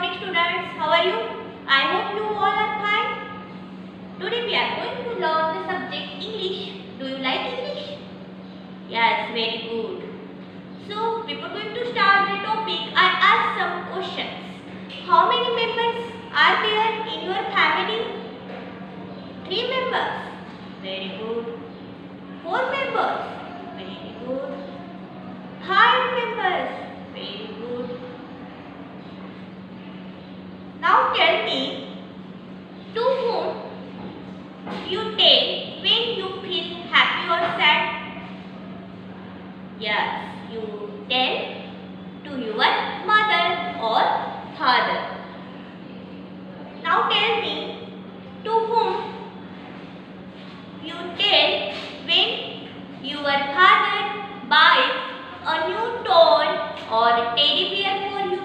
morning students. How are you? I hope you all are fine. Today we are going to learn the subject English. Do you like English? Yes, very good. So before going to start the topic, I ask some questions. How many members are there in your family? 3 members. Very good. 4 members. Very good. 5 members. Very good. Now tell me, to whom you tell when you feel happy or sad? Yes, you tell to your mother or father. Now tell me, to whom you tell when your father buys a new toy or teddy bear for you?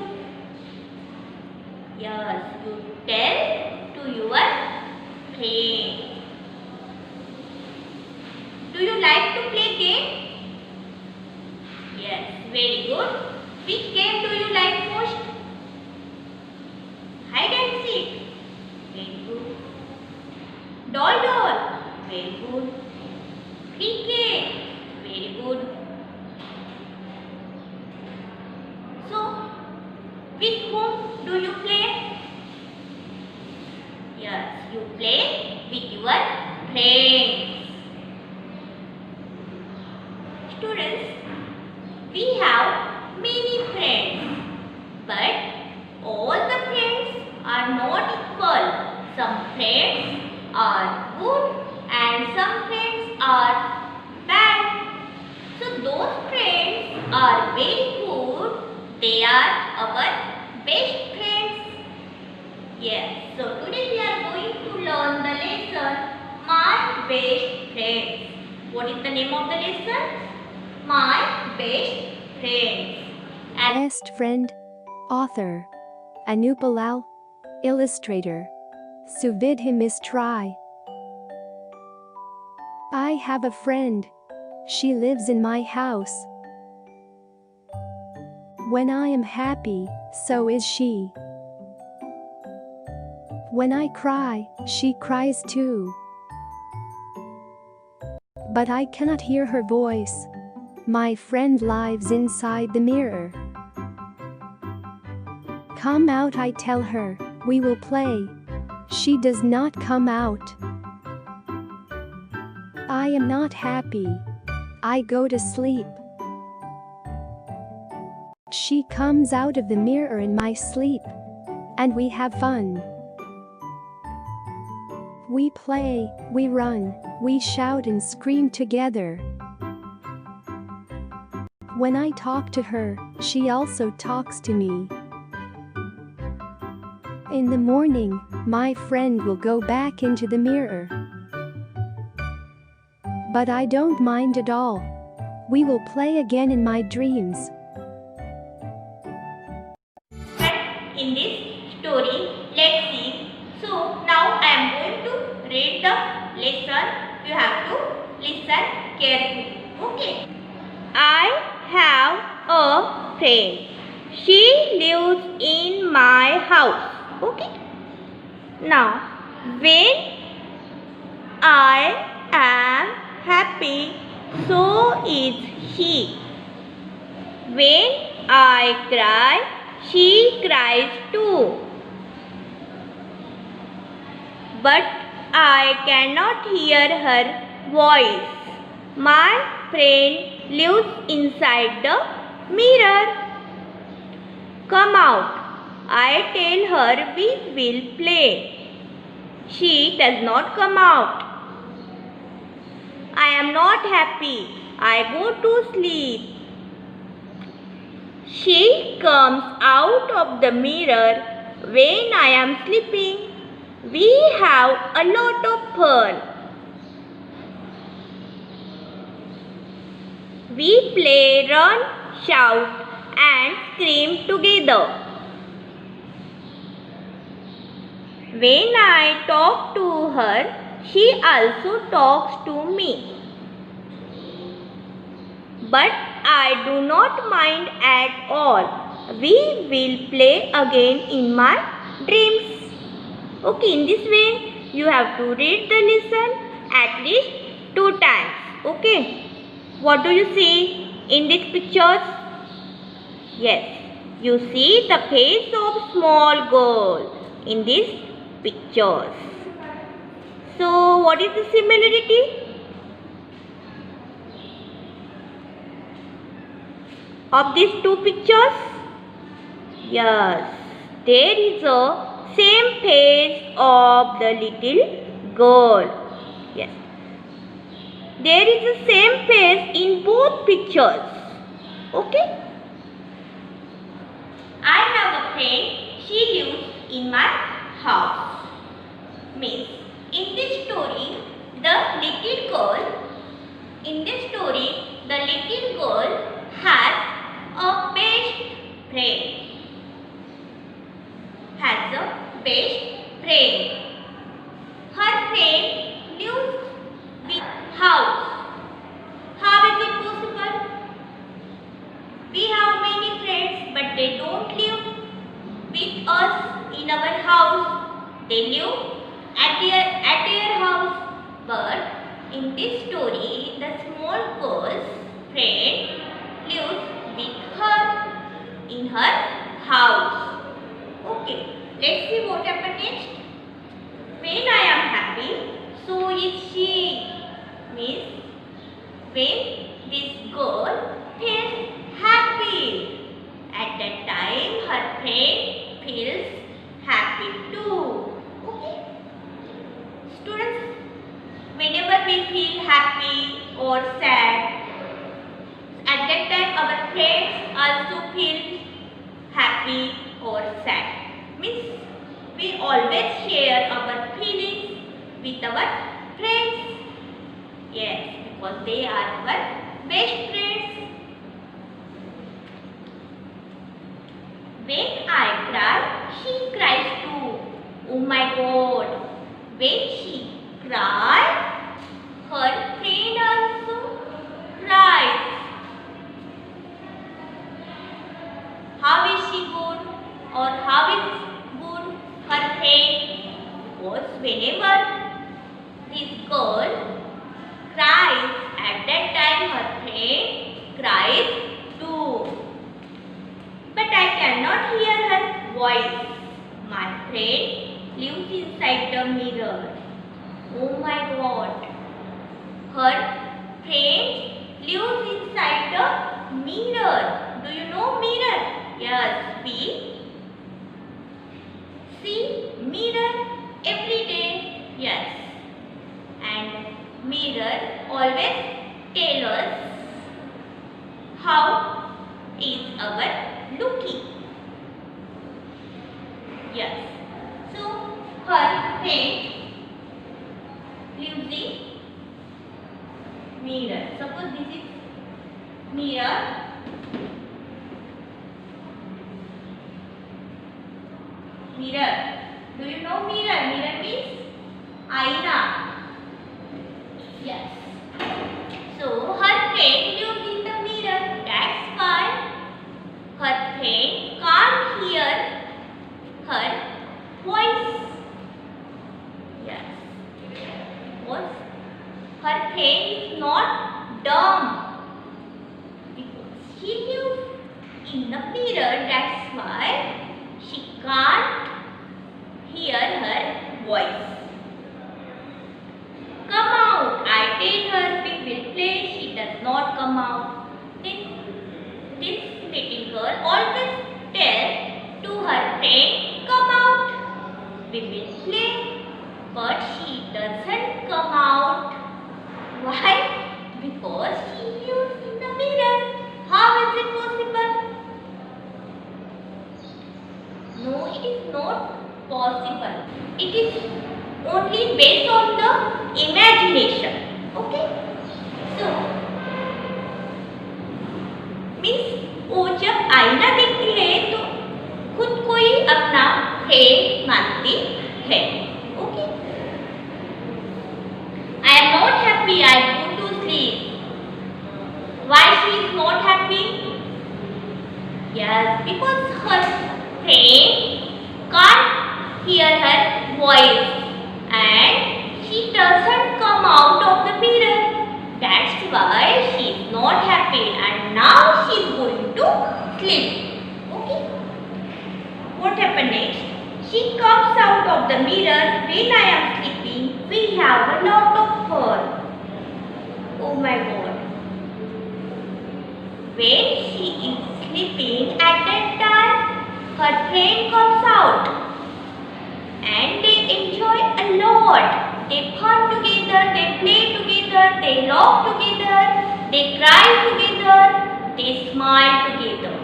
Yes, you tell to your friend. Do you like to play game? Yes, very good. Which game do you like most? Hide and seek. Very good. Doll. Very good. Cricket. Very good. So, with whom do you play? Yes, you play with your friends. Students, we have many friends, but all the friends are not equal. Some friends are good and some friends are bad. So those friends are very good. They are our best friends. Yes, so today we are going to learn the lesson My Best Friends. What is the name of the lesson? My Best Friends. Best friend, author, Anup Lal, illustrator, Suvidhi Mistry. I have a friend. She lives in my house. When I am happy, so is she. When I cry, she cries too. But I cannot hear her voice. My friend lives inside the mirror. Come out, I tell her, we will play. She does not come out. I am not happy. I go to sleep. She comes out of the mirror in my sleep, and we have fun. We play, we run, we shout and scream together. When I talk to her, she also talks to me. In the morning, my friend will go back into the mirror. But I don't mind at all. We will play again in my dreams. In this story, let's see. So now I am going to read the lesson. You have to listen carefully. Okay. I have a friend. She lives in my house. Okay. Now, when I am happy, so is she. When I cry, she cries too. But I cannot hear her voice. My friend lives inside the mirror. Come out. I tell her we will play. She does not come out. I am not happy. I go to sleep. She comes out of the mirror when I am sleeping. We have a lot of fun. We play, run, shout and scream together. When I talk to her, she also talks to me. But I do not mind at all. we will play again in my dreams. Okay, in this way you have to read the lesson at least 2 times. Okay, what do you see in these pictures? Yes, you see the face of small girl in these pictures. So what is the similarity of these 2 pictures? Yes, there is a same face of the little girl. Yes, there is the same face in both pictures. Okay, I have a friend, she lives in my house. Means in this story the little girl has a best friend. Her friend lives with house. How is it possible? We have many friends, but they don't live with us in our house. They live at their house. But in this story, the small girl's friend lives with her in her house. Okay, let's see what happened next. When I am happy, so is she. Means when this girl feels happy, at that time her friend feels happy too. Okay, students, whenever we feel happy or sad, at that time our friends also feel happy or sad. Means we always share our feelings with our friends. Yes, because they are our best friends. When I cry, she cries too. Oh my God! When she cries, her friend also cries. How is she good? Or how is good her friend? Because whenever this girl cries, at that time her friend cries too. But I cannot hear her voice. My friend lives inside the mirror. Oh my God! Her friend lives inside the mirror. Do you know mirror? Yes, we see mirror every day. Yes, and mirror always tell us how is our looking. Yes, so her friend lives in mirror. Suppose this is mirror. Mirror. Do you know mirror? Mirror means aina. Yes. So her friend lives in the mirror. That's why her friend can't hear her voice. Yes. Because her friend is not dumb. Because she lives in the mirror. That's why she can't hear her voice. Come out, I tell her we will play. She does not come out. Then this little girl always tells to her friend, come out, we will play. But she doesn't come out. Why? Because she lives in the mirror. How is it possible? No, it is not possible. It is only based on the imagination. Okay? So, means वो जब आईना देखती है तो खुद को ही अपना friend मानती है. Okay? I am not happy. I go to sleep. Why she is not happy? Yes, because her friend can't hear her voice and she doesn't come out of the mirror. That's why she is not happy and now she is going to sleep. Okay. What happened next? She comes out of the mirror. When I am sleeping, we have a lot of fur. Oh my God. When she is sleeping at that time, her friend comes out and they enjoy a lot. They fun together, they play together, they laugh together, they cry together, they smile together.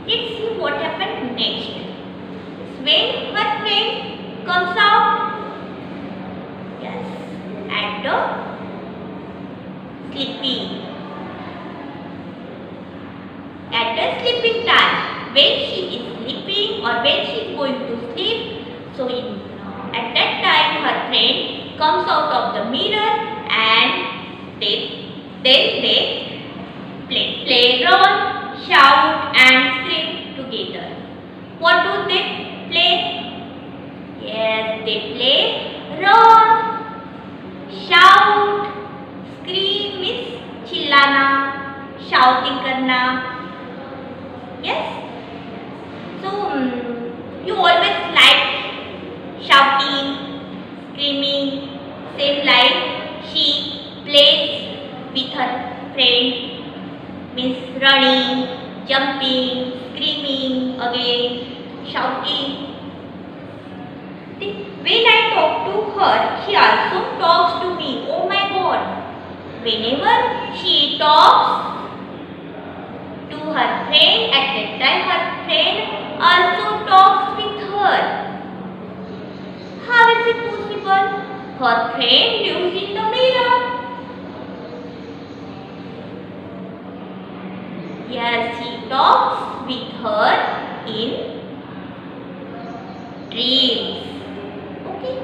Let's see what happened next. When her friend comes out, yes, at the sleeping. At the sleeping time, when she is sleeping or when she is going to sleep, so at that time her friend comes out of the mirror and they play, run, shout and scream together. What do they play? Yes, they play run, shout, scream means चिल्लाना, shouting करना. Yes. So you always like shouting, screaming, same like she plays with her friend, means running, jumping, screaming again, shouting. When I talk to her, she also talks to me. Oh my God. Whenever she talks to her friend, at that time her friend also talks with her. How is it possible? Her friend lives in the mirror. Yes, he talks with her in dreams. Okay.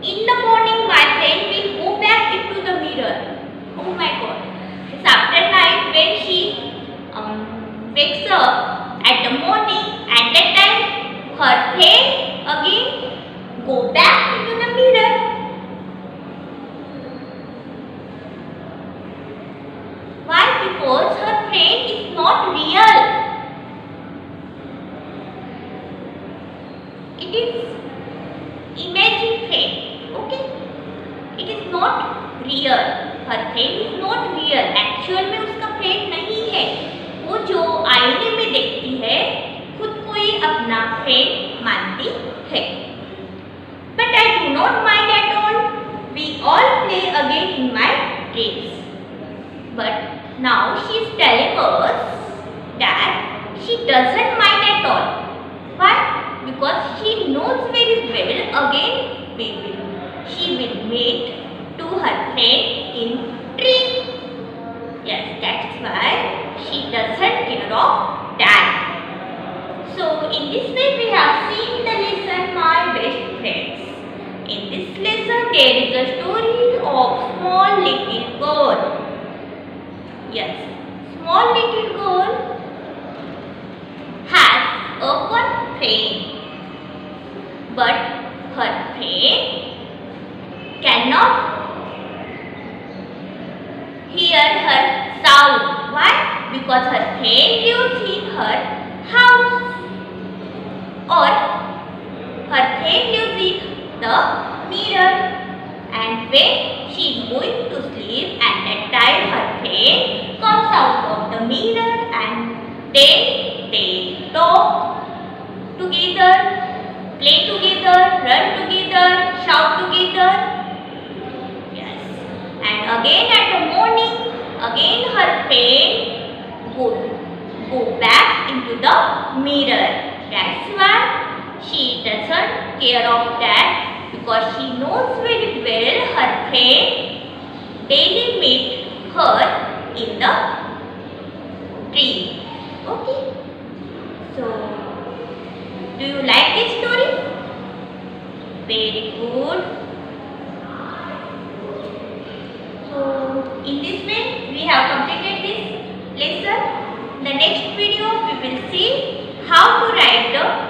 In the morning, my friend will go back into the mirror. Oh my God. It's after night when she wakes up at the morning, at that time her friend again go back into the mirror. Why? Because her friend is not real. It is imagined friend. Okay? It is not real. Her friend is not real. Actual में उसका friend नहीं है. वो जो आईने में देखती है खुद को ही अपना फ्रेंड मानती है. But I do not mind at all. We all play again in my dreams. But now she is telling us that she doesn't mind at all. Why? Because she knows very well again she will meet to her friend in dream. Yes, that's why she doesn't care of that. So in this way we have seen the lesson My Best Friends. In this lesson there is a story of small little girl. Yes, small little girl has a one friend. But her friend cannot hear her sound. Why? Because her friend lives in her house or her friend lives in the mirror. And when she is going to sleep, at that time her friend comes out of the mirror and then they talk together, play together, run together, shout together. Yes. And again at the morning, again her friend go back into the mirror. That's why she doesn't care of that, because she knows very well her friend daily meet her in the dream. Okay. So do you like this story? Very good. So in this way we have completed this next video we will see how to write the